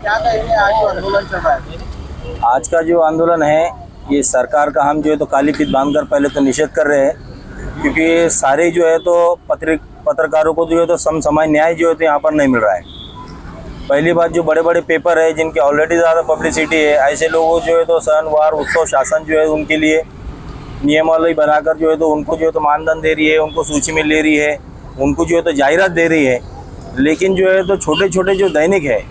क्या कहेंगे आज जो आंदोलन चल रहा है? आज का जो आंदोलन है ये सरकार का हम जो है तो काली फीत बांधकर पहले तो निषेध कर रहे हैं, क्योंकि सारे जो है तो पत्रकारों को जो है तो समसमान न्याय जो है तो यहाँ पर नहीं मिल रहा है। पहली बात, जो बड़े बड़े पेपर है जिनकी ऑलरेडी ज़्यादा पब्लिसिटी है, ऐसे लोगों जो है तो शनिवार उत्सव शासन जो है उनके लिए नियमावली बनाकर जो है तो उनको जो है तो मानधन दे रही है, उनको सूची में ले रही है, उनको जो है तो जाहिरात दे रही है। लेकिन जो है तो छोटे छोटे जो दैनिक है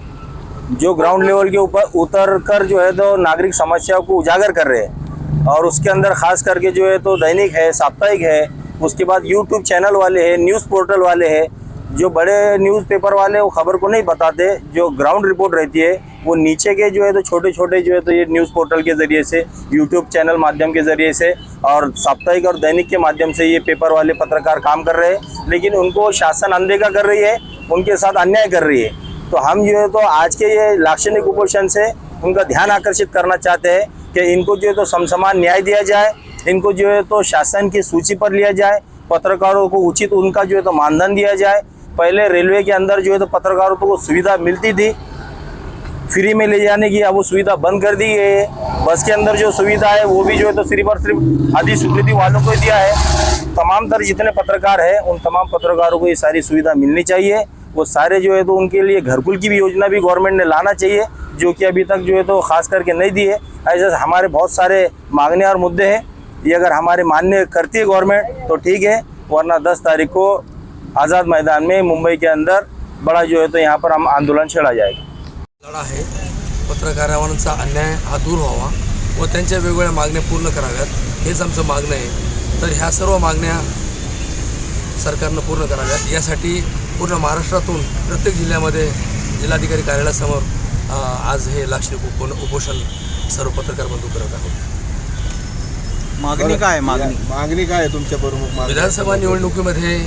जो ग्राउंड लेवल के ऊपर उतर कर जो है तो नागरिक समस्याओं को उजागर कर रहे हैं, और उसके अंदर खास करके जो है तो दैनिक है, साप्ताहिक है, उसके बाद यूट्यूब चैनल वाले हैं, न्यूज़ पोर्टल वाले हैं। जो बड़े न्यूज़पेपर वाले वो खबर को नहीं बताते, जो ग्राउंड रिपोर्ट रहती है वो नीचे के जो है तो छोटे छोटे जो है तो ये न्यूज़ पोर्टल के ज़रिए से, यूट्यूब चैनल माध्यम के ज़रिए से और साप्ताहिक और दैनिक के माध्यम से ये पेपर वाले पत्रकार काम कर रहे हैं। लेकिन उनको शासन अनदेखा कर रही है, उनके साथ अन्याय कर रही है। तो हम जो है तो आज के ये लाक्षणिक कुपोषण से उनका ध्यान आकर्षित करना चाहते हैं कि इनको जो है तो समसमान न्याय दिया जाए, इनको जो है तो शासन की सूची पर लिया जाए, पत्रकारों को उचित उनका जो है तो मानधन दिया जाए। पहले रेलवे के अंदर जो है तो पत्रकारों को सुविधा मिलती थी फ्री में ले जाने की, अब वो सुविधा बंद कर दी है। बस के अंदर जो सुविधा है वो भी जो है तो सिर्फ और सिर्फ आधी स्वीकृति वालों को दिया है। तमाम तरह जितने पत्रकार हैं उन तमाम पत्रकारों को ये सारी सुविधा मिलनी चाहिए। वो सारे जो है तो उनके लिए घरकुल की भी योजना भी गवर्नमेंट ने लाना चाहिए, जो कि अभी तक जो है तो खास करके नहीं दी है। ऐसे हमारे बहुत सारे मांगने और मुद्दे हैं, ये अगर हमारे मान्य करती है गवर्नमेंट तो ठीक है, वरना 10 तारीख को आज़ाद मैदान में मुंबई के अंदर बड़ा जो है तो यहाँ पर हम आंदोलन छेड़ा जाएगा। लढा आहे पत्रकारांचा अन्याय हा दूर व्हावा व त्यांच्या वेगवेगळ्या मागण्या पूर्ण कराव्यात, हेच आमचं मागणं आहे। तर ह्या सर्व मागण्या सरकारनं पूर्ण कराव्यात, यासाठी पूर्ण महाराष्ट्रातून प्रत्येक जिल्ह्यामध्ये जिल्हाधिकारी कार्यालयासमोर आज हे लाक्षणिक उपोषण सर्व पत्रकार बंधू करत आहोत। मागणी काय आहे? मागणी काय आहे तुमच्या प्रमुख मागणी? विधानसभा निवडणुकीमध्ये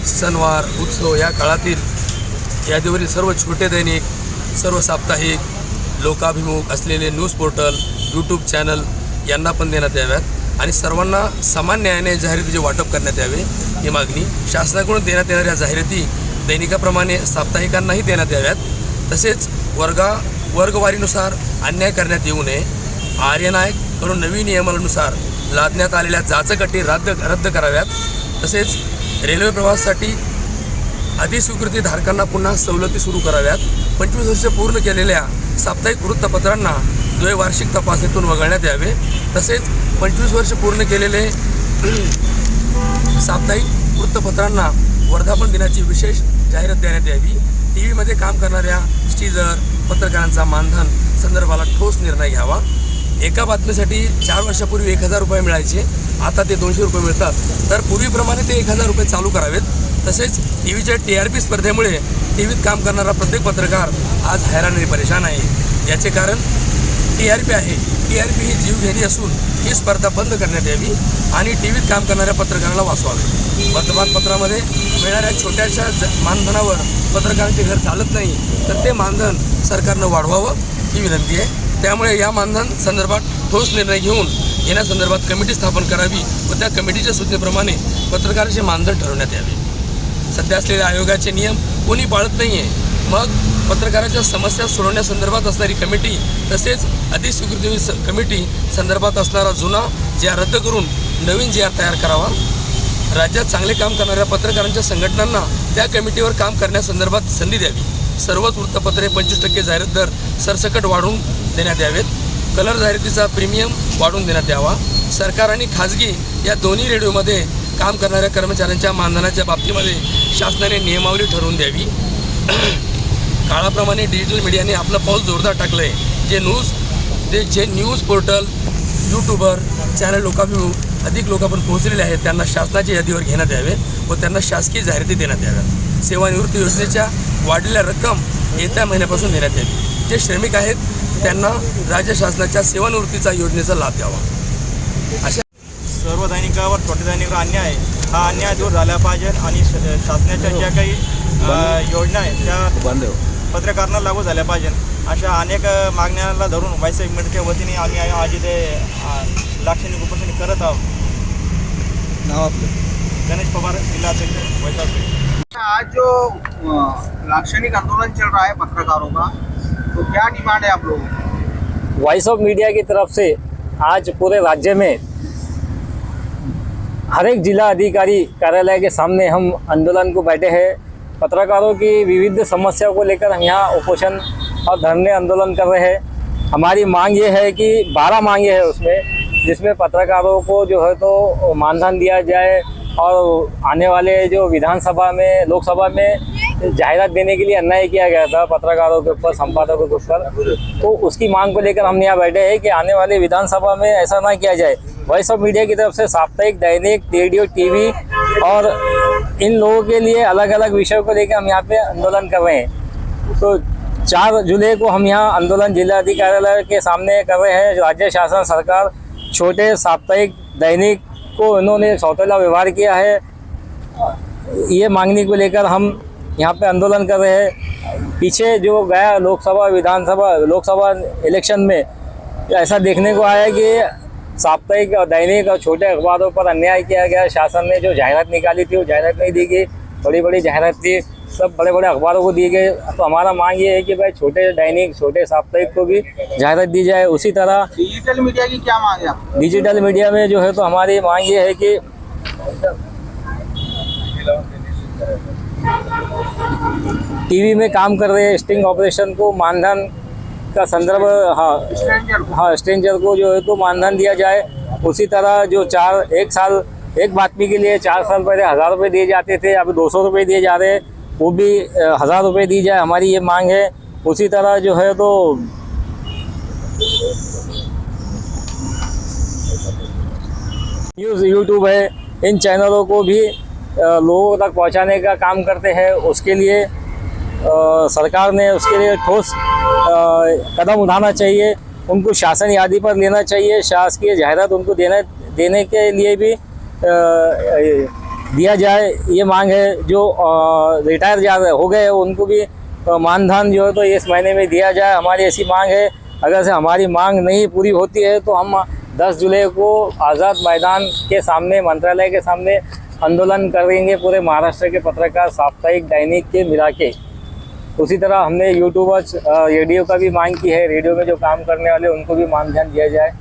सणवार उत्सव या काळातील यादीवरील सर्व छोटे दैनिक, सर्व साप्ताहिक, लोकाभिमुख असलेले न्यूज पोर्टल, यूट्यूब चॅनल यांना पण देण्यात याव्यात आणि सर्वांना समान न्यायाने जाहिरातीचे वाटप करण्यात यावे, ही मागणी। शासनाकडून देण्यात येणाऱ्या जाहिराती दैनिकाप्रमाणे साप्ताहिकांनाही देण्यात याव्यात। तसेच वर्गवारीनुसार अन्याय करण्यात येऊ नये। आर्यन कडून नवीन नियमानुसार लादण्यात आलेल्या जाचक अटी रद्द कराव्यात। तसेच रेल्वे प्रवासासाठी अधिस्वीकृती धारकांना पुन्हा सवलती सुरू कराव्यात। 25 वर्ष पूर्ण केलेल्या साप्ताहिक वृत्तपत्रांना द्वैवार्षिक तपासणीतून वगळण्यात यावे। तसेच 25 वर्ष पूर्ण केलेले साप्ताहिक वृत्तपत्रांना वर्धापन दिनाची विशेष जाहिरात देण्यात यावी। टीव्हीमध्ये काम करणाऱ्या स्टीजर पत्रकारांचा मानधन संदर्भाला ठोस निर्णय घ्यावा। एका बातमीसाठी 4 वर्षापूर्वी 1000 रुपये मिळायचे, आता ते 200 रुपये मिळतात, तर पूर्वीप्रमाणे ते 1000 रुपये चालू करावेत। तसेच टीव्हीच्या TRP स्पर्धेमुळे टीव्हीत काम करणारा प्रत्येक पत्रकार आज हैराण आणि परेशान आहे। याचे कारण TRP आहे। TRP ही जीवघेणी असून ही स्पर्धा बंद करण्यात यावी आणि टीव्हीत काम करणाऱ्या पत्रकारांना वाचवावे। वर्तमानपत्रामध्ये मिळणाऱ्या छोट्याशा मानधनावर पत्रकारांचे घर चालत नाही, तर ते मानधन सरकारनं वाढवावं ही विनंती आहे। त्यामुळे या मानधन संदर्भात ठोस निर्णय घेऊन येण्यासंदर्भात कमिटी स्थापन करावी व त्या कमिटीच्या सूचनेप्रमाणे पत्रकारांचे मानधन ठरवण्यात यावे। सध्या असलेल्या आयोगाचे नियम कोणी पाळत नाही आहे, मग पत्रकारांच्या समस्या सोडवण्यासंदर्भात असणारी कमिटी तसेच अधिस्वीकृती कमिटी संदर्भात असणारा जुना GR रद्द करून नवीन GR तयार करावा। राज्यात चांगले काम करणाऱ्या पत्रकारांच्या संघटनांना त्या कमिटीवर काम करण्यासंदर्भात संधी द्यावी। सर्वच वृत्तपत्रे 25% जाहिरात दर सरसकट वाढवून देण्यात यावेत। कलर जाहिरातीचा प्रीमियम वाढवून देण्यात यावा। सरकार आणि खाजगी या दोन्ही रेडिओमध्ये काम करणाऱ्या कर्मचाऱ्यांच्या मानधनाच्या बाबतीमध्ये शासनाने नियमावली ठरवून द्यावी। काळाप्रमाणे डिजिटल मीडियाने आपलं पाऊल जोरदार टाकलं आहे। जे न्यूज पोर्टल, यूट्यूबर चॅनल लोकाभिमुख अधिक लोकांपर्यंत पोहोचलेले आहेत त्यांना शासनाच्या यादीवर घेण्यात यावे व त्यांना शासकीय जाहिराती देण्यात याव्यात। सेवानिवृत्ती योजनेच्या वाढलेल्या रक्कम येत्या महिन्यापासून देण्यात यावी। जे श्रमिक आहेत त्यांना राज्य शासनाच्या सेवानिवृत्तीचा योजनेचा लाभ द्यावा। अशा सर्व दैनिकावर, छोट्या दैनिकावर अन्याय आहे, हा अन्याय दूर झाला पाहिजे आणि शासनाच्या ज्या काही योजना आहेत त्या पत्रकारांना लागू झाल्या पाहिजे। अशा अनेक मागण्याला धरून वायसाहेब मिडके वतीने आम्ही आज इथे लाक्षणिक उपोषण करत आहोत। नाव आपलं? गणेश पवार, जिला अध्यक्ष वैशाख। आज जो लाक्षणिक आंदोलन चल रहा है पत्रकारों का, तो क्या डिमांड है आप लोगों की? वॉइस ऑफ मीडिया की तरफ से आज पूरे राज्य में हर एक जिला अधिकारी कार्यालय के सामने हम आंदोलन को बैठे हैं। पत्रकारों की विविध समस्याओं को लेकर हम यहाँ उपोषण और धरने आंदोलन कर रहे हैं। हमारी मांग ये है कि 12 मांगे हैं उसमें, जिसमें पत्रकारों को जो है तो मानधन दिया जाए और आने वाले जो विधानसभा में लोकसभा में जाहिरात देने के लिए अन्याय किया गया था पत्रकारों के ऊपर, संपादकों के ऊपर, तो उसकी मांग को लेकर हम यहाँ बैठे हैं कि आने वाले विधानसभा में ऐसा ना किया जाए। वॉइस ऑफ मीडिया की तरफ से साप्ताहिक, दैनिक, रेडियो, टीवी और इन लोगों के लिए अलग अलग विषयों को लेकर हम यहाँ पे आंदोलन कर रहे हैं। तो 4 जुलाई को हम यहाँ आंदोलन जिला अधिकारियालय के सामने कर रहे हैं। राज्य शासन सरकार छोटे साप्ताहिक, दैनिक को इन्होंने सौतेला व्यवहार किया है, ये मांगने को लेकर हम यहाँ पे आंदोलन कर रहे हैं। पीछे जो गया लोकसभा इलेक्शन में ऐसा देखने को आया कि साप्ताहिक और दैनिक और छोटे अखबारों पर अन्याय किया गया। शासन ने जो जाहिरात निकाली थी वो जाहिरात नहीं दी गई, बड़ी बड़ी जाहिरात थी, सब बड़े बड़े अखबारों को दी गई। तो हमारा मांग ये है कि भाई छोटे दैनिक, छोटे साप्ताहिक को भी जाहिरात दी जाए। उसी तरह डिजिटल मीडिया की क्या मांग है आपकी? डिजिटल मीडिया में जो है तो हमारी मांग ये है कि टीवी में काम कर रहे स्टिंग ऑपरेशन को मानधन का संदर्भ, स्ट्रेंजर को जो है तो मानधन दिया जाए। उसी तरह जो 1 साल एक बातमी के लिए 4 साल पहले 1000 रुपये दिए जाते थे, अब 200 रुपये दिए जा रहे हैं, वो भी 1000 रुपये दी जाए, हमारी ये मांग है। उसी तरह जो है तो न्यूज़, यूट्यूब है, इन चैनलों को भी लोगों तक पहुंचाने का काम करते हैं। उसके लिए सरकार ने उसके लिए ठोस कदम उठाना चाहिए, उनको शासन यादी पर लेना चाहिए, शासकीय जाहिरात उनको देने के लिए भी दिया जाए, ये मांग है। जो रिटायर हो गए उनको भी मानधन जो है तो इस महीने में दिया जाए, हमारी ऐसी मांग है। अगर से हमारी मांग नहीं पूरी होती है तो हम 10 जुलाई को आज़ाद मैदान के सामने, मंत्रालय के सामने आंदोलन करेंगे, पूरे महाराष्ट्र के पत्रकार साप्ताहिक, दैनिक के मिला के। उसी तरह हमने यूट्यूबर्स, रेडियो का भी मांग की है, रेडियो में जो काम करने वाले उनको भी मानधन दिया जाए।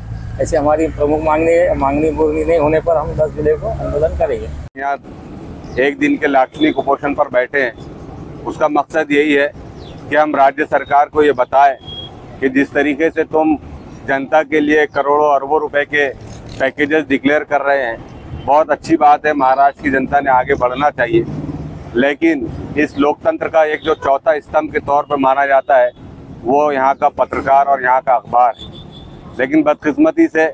ऐसे हमारी प्रमुख मांगनी पूरी नहीं होने पर हम 10 जुलाई को आंदोलन करेंगे। यहाँ एक दिन के लाक्षणिक कुपोषण पर बैठे हैं, उसका मकसद यही है कि हम राज्य सरकार को ये बताएं कि जिस तरीके से तुम जनता के लिए करोड़ों अरबों रुपए के पैकेजेस डिक्लेयर कर रहे हैं, बहुत अच्छी बात है, महाराष्ट्र की जनता ने आगे बढ़ना चाहिए। लेकिन इस लोकतंत्र का एक जो चौथा स्तंभ के तौर पर माना जाता है वो यहाँ का पत्रकार और यहाँ का अखबार है। लेकिन बदकिस्मती से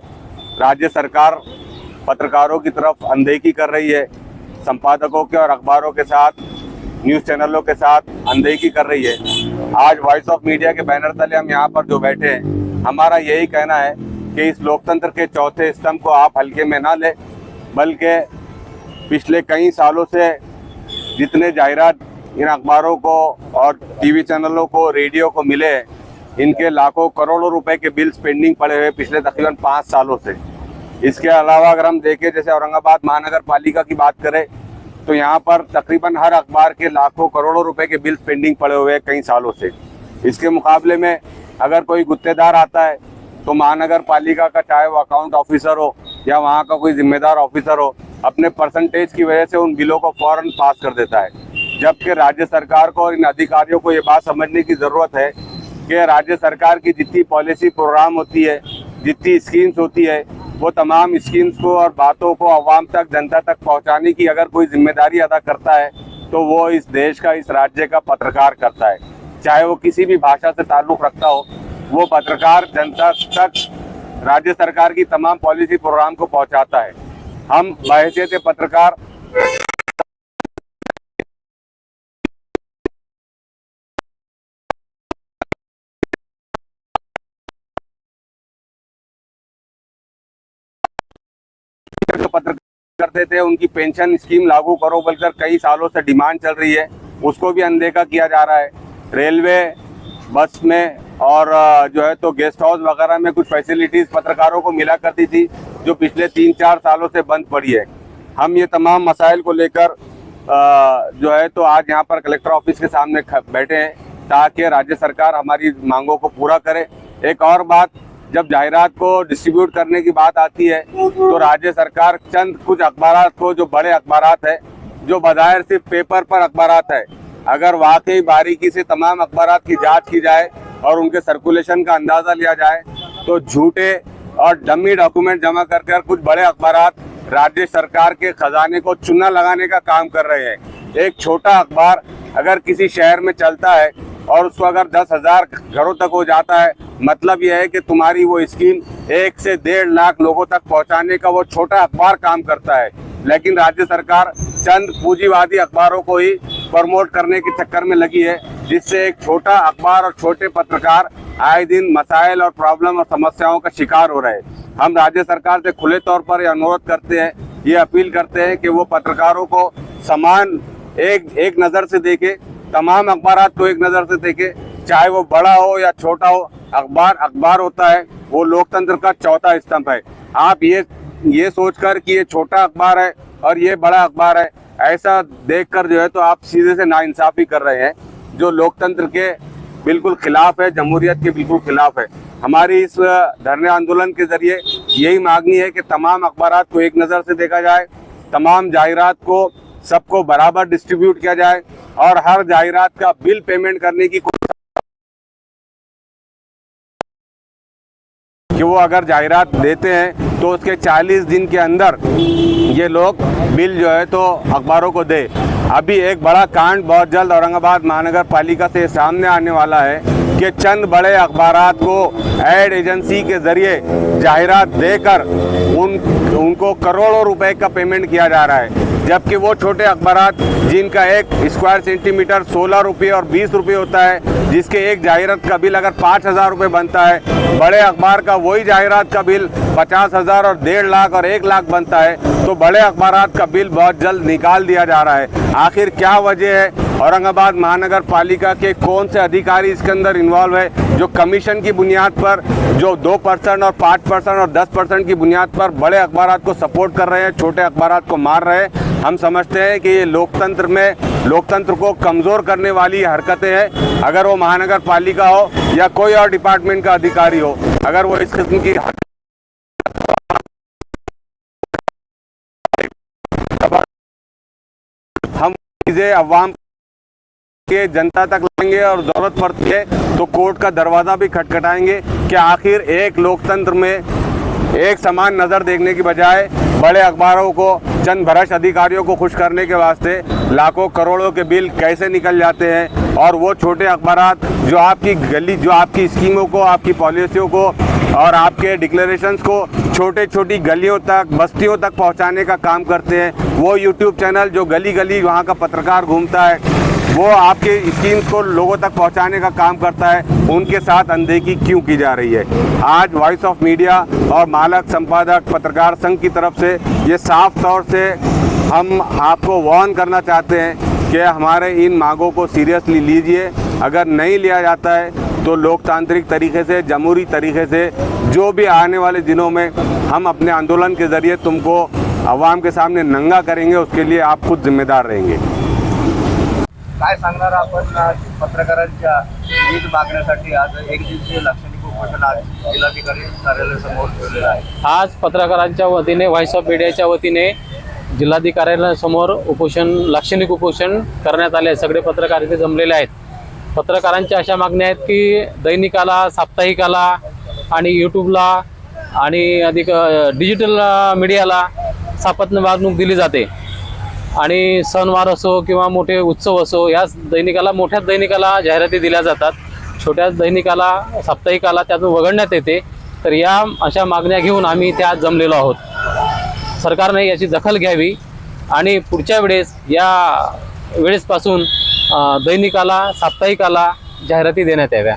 राज्य सरकार पत्रकारों की तरफ अनदेखी कर रही है, संपादकों के और अखबारों के साथ, न्यूज़ चैनलों के साथ अनदेखी कर रही है। आज वॉइस ऑफ मीडिया के बैनर तले हम यहाँ पर जो बैठे हैं, हमारा यही कहना है कि इस लोकतंत्र के चौथे स्तंभ को आप हल्के में ना लें, बल्कि पिछले कई सालों से जितने जाहिरात इन अखबारों को और टीवी चैनलों को, रेडियो को मिले हैं, इनके लाखों करोड़ों रुपए के बिल्स पेंडिंग पड़े हुए पिछले तकरीबन 5 सालों से। इसके अलावा अगर हम देखें, जैसे औरंगाबाद महानगर पालिका की बात करें तो यहाँ पर तकरीबन हर अखबार के लाखों करोड़ों रुपए के बिल्स पेंडिंग पड़े हुए हैं कई सालों से। इसके मुकाबले में अगर कोई गुत्तेदार आता है तो महानगर पालिका का, चाहे वो अकाउंट ऑफिसर हो या वहाँ का कोई जिम्मेदार ऑफिसर हो, अपने परसेंटेज की वजह से उन बिलों को फौरन पास कर देता है। जबकि राज्य सरकार को और इन अधिकारियों को ये बात समझने की ज़रूरत है कि राज्य सरकार की जितनी पॉलिसी प्रोग्राम होती है, जितनी स्कीम्स होती है, वो तमाम स्कीम्स को और बातों को आवाम तक, जनता तक पहुंचाने की अगर कोई जिम्मेदारी अदा करता है तो वो इस देश का, इस राज्य का पत्रकार करता है। चाहे वो किसी भी भाषा से ताल्लुक़ रखता हो, वो पत्रकार जनता तक राज्य सरकार की तमाम पॉलिसी प्रोग्राम को पहुंचाता है। हम बहैसियत पत्रकार पत्रकार करते थे, उनकी पेंशन स्कीम लागू करो बोलकर कई सालों से डिमांड चल रही है, उसको भी अनदेखा किया जा रहा है। रेलवे, बस में और जो है तो गेस्ट हाउस वगैरह में कुछ फैसिलिटीज़ पत्रकारों को मिला करती थी जो पिछले 3-4 सालों से बंद पड़ी है। हम ये तमाम मसाइल को लेकर जो है तो आज यहाँ पर कलेक्टर ऑफिस के सामने बैठे हैं। ताकि राज्य सरकार हमारी मांगों को पूरा करे। एक और बात, जब जाहिरात को डिस्ट्रीब्यूट करने की बात आती है तो राज्य सरकार चंद कुछ अखबारात को, जो बड़े अखबारात है, जो बज़ाहिर सिर्फ पेपर पर अखबारात है, अगर वाकई बारीकी से तमाम अखबारात की जांच की जाए और उनके सर्कुलेशन का अंदाज़ा लिया जाए तो झूठे और डमी डॉक्यूमेंट जमा कर कुछ बड़े अखबारात राज्य सरकार के खजाने को चूना लगाने का काम कर रहे हैं। एक छोटा अखबार अगर किसी शहर में चलता है और उसको अगर 10,000 घरों तक हो जाता है, मतलब यह है कि तुम्हारी वो स्कीम 1 से 1.5 लाख लोगों तक पहुंचाने का वो छोटा अखबार काम करता है। लेकिन राज्य सरकार चंद पूंजीवादी अखबारों को ही प्रमोट करने के चक्कर में लगी है, जिससे एक छोटा अखबार और छोटे पत्रकार आए दिन मसाइल और प्रॉब्लम और समस्याओं का शिकार हो रहे हैं। हम राज्य सरकार से खुले तौर पर यह अनुरोध करते हैं, ये अपील करते हैं कि वो पत्रकारों को समान एक नज़र से देखे, तमाम अखबारात को एक नज़र से देखे, चाहे वो बड़ा हो या छोटा हो। अखबार होता है वो लोकतंत्र का चौथा स्तंभ है। आप ये सोचकर कि ये छोटा अखबार है और ये बड़ा अखबार है, ऐसा देखकर जो है तो आप सीधे से नाइंसाफ़ी कर रहे हैं, जो लोकतंत्र के बिल्कुल खिलाफ है, जमहूरियत के बिल्कुल खिलाफ है। हमारी इस धरने आंदोलन के जरिए यही मांगनी है कि तमाम अखबारात को एक नज़र से देखा जाए, तमाम जाहिरात को सबको बराबर डिस्ट्रीब्यूट किया जाए और हर जाहिरात का बिल पेमेंट करने की कि वो अगर जाहिरात देते हैं तो उसके 40 दिन के अंदर ये लोग बिल जो है तो अखबारों को दे। अभी एक बड़ा कांड बहुत जल्द औरंगाबाद महानगर पालिका से सामने आने वाला है कि चंद बड़े अखबारात को एड एजेंसी के जरिए जाहिरात देकर उनको करोड़ों रुपए का पेमेंट किया जा रहा है, जबकि वो छोटे अखबारात जिनका एक स्क्वायर सेंटीमीटर 16 रुपये और 20 रुपये होता है, जिसके एक जाहिरात का बिल अगर 5,000 रुपये बनता है, बड़े अखबार का वही जाहिरात का बिल 50,000 और 1.5 लाख और 1 लाख बनता है। तो बड़े अखबारात का बिल बहुत जल्द निकाल दिया जा रहा है। आखिर क्या वजह है? औरंगाबाद महानगर पालिका के कौन से अधिकारी इसके अंदर इन्वॉल्व है, जो कमीशन की बुनियाद पर, जो 2% और 5% और 10% की बुनियाद पर बड़े अखबारात को सपोर्ट कर रहे हैं, छोटे अखबारात को मार रहे हैं? हम समझते हैं कि ये लोकतंत्र को कमज़ोर करने वाली हरकतें हैं। अगर वो महानगर पालिका हो या कोई और डिपार्टमेंट का अधिकारी हो, अगर वो इस किस्म की हम चीज़ें अवाम के जनता तक लाएंगे और ज़रूरत पड़ती है तो कोर्ट का दरवाज़ा भी खटखटाएंगे कि आखिर एक लोकतंत्र में एक समान नज़र देखने की बजाय बड़े अखबारों को, चंद भ्रष्ट अधिकारियों को खुश करने के वास्ते लाखों करोड़ों के बिल कैसे निकल जाते हैं, और वो छोटे अखबारात जो आपकी स्कीमों को, आपकी पॉलिसियों को और आपके डिक्लेरेशंस को छोटी गलियों तक, बस्तियों तक पहुंचाने का काम करते हैं। वो यूट्यूब चैनल जो गली गली वहाँ का पत्रकार घूमता है, वो आपके स्कीम्स को लोगों तक पहुंचाने का काम करता है, उनके साथ अनदेखी क्यों की जा रही है? आज वॉइस ऑफ मीडिया और मालक संपादक पत्रकार संघ की तरफ से ये साफ तौर से हम आपको वार्न करना चाहते हैं कि हमारे इन मांगों को सीरियसली लीजिए। अगर नहीं लिया जाता है तो लोकतांत्रिक तरीके से, जमहूरी तरीके से जो भी आने वाले दिनों में हम अपने आंदोलन के ज़रिए तुमको आवाम के सामने नंगा करेंगे, उसके लिए आप खुद जिम्मेदार रहेंगे। काय सांगणार आपण पत्रकारांच्या नीट मागण्यासाठी आज एक दिवसीय लाक्षणिक उपोषण आज जिल्हाधिकारी कार्यालयासमोर ठेवलेलं आहे? आज पत्रकारांच्या वतीने, व्हॉइस ऑफ मीडियाच्या वतीने जिल्हाधिकाऱ्यासमोर लाक्षणिक उपोषण करण्यात आले आहे। सगळे पत्रकार इथे जमलेले आहेत। पत्रकारांच्या अशा मागण्या आहेत की दैनिकाला, साप्ताहिकाला आणि यूट्यूबला आणि अधिक डिजिटल मीडियाला सापत्न वागणूक दिली जाते, आणि सणवार असो किंवा मोठे उत्सव असो, या दैनिकाला, मोठ्या दैनिकाला जाहिराती दिल्या जातात, छोट्या दैनिकाला, साप्ताहिकाला त्यातून वगळण्यात येते। तर या अशा मागण्या घेऊन आम्ही इथे आज जमलेलो आहोत। सरकारने याची दखल घ्यावी आणि पुढच्या वेळेसपासून दैनिकाला, साप्ताहिकाला जाहिराती देण्यात याव्या।